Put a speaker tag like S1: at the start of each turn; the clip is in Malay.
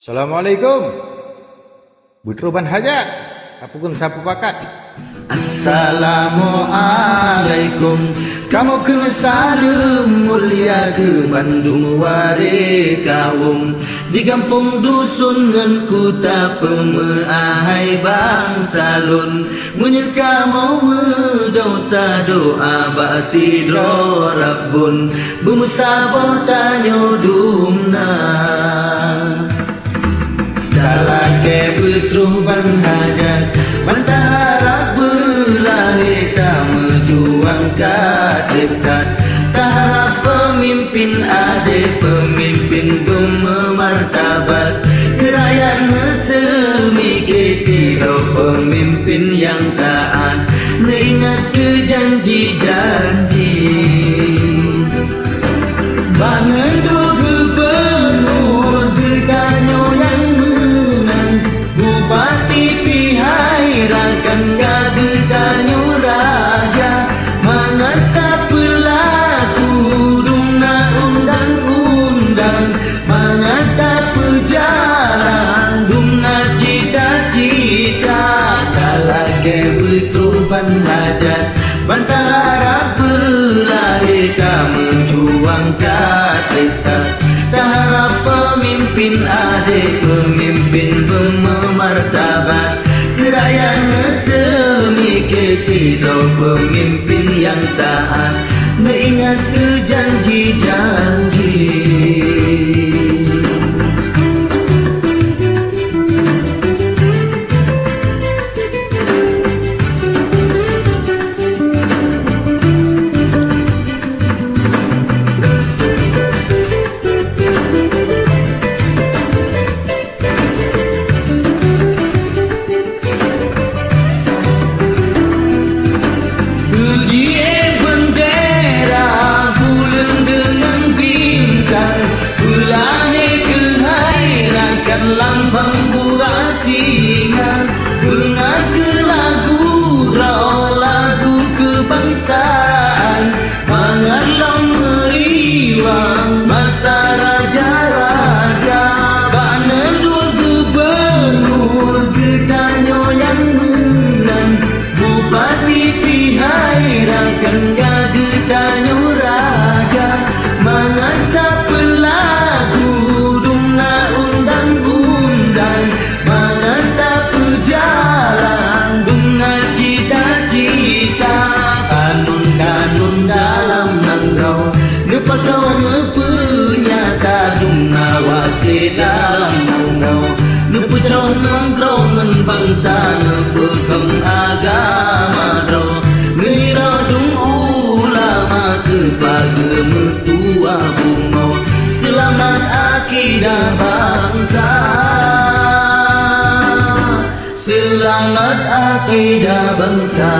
S1: Assalamualaikum. Budroban hajat. Sapukun sapu pakat. Assalamualaikum. Kamu kena salam mulia ke Bandung ware kawung. Di kampung dusun ngan kuta pemeahai bangsa lun. Menyeka mau dosa doa basidro rabbun. Bumusabah tanyo dumna. Dalake budroban hajat. Mantahara belahi tak menjuang kadekat. Taharap pemimpin ade pemimpin bermartabat. Kerajaan semike siro pemimpin yang taat. Mengingat ke janji-janji. Bangun tu gubernur geganyo yang menang. Bupati pihai rakan gagetanyo raja. Mengata pelaku dumna undang-undang. Mengata pejalan dumna cita-cita. Kalake budroban hajat. Bantara belahi kamu juang kadekat. Taharap pemimpin ade pemimpin bermartabat. Kerajaan semike sidro pemimpin yang taat. Mengingat ke janji-janji. Lambang burang singa. Dengar ke lagu rau lagu kebangsaan. Mengalau meriwang masa raja-raja. Bana dua gubernur getanyo yang menang. Bupati pihai rakan gagetanyo raja. Mengantap pelaku dumna undang-undang. Mengantap pejalan dumna cita-cita. Kanun-kanun dalam nangrau. Nepakau nepenyata dumna wase dalam nangrau. Neputrau nangrau ngan bangsa nepekam agama drau. Ngira dung ulama kepada metua bungau. Selamat akidah bangsa. Selamat akidah bangsa.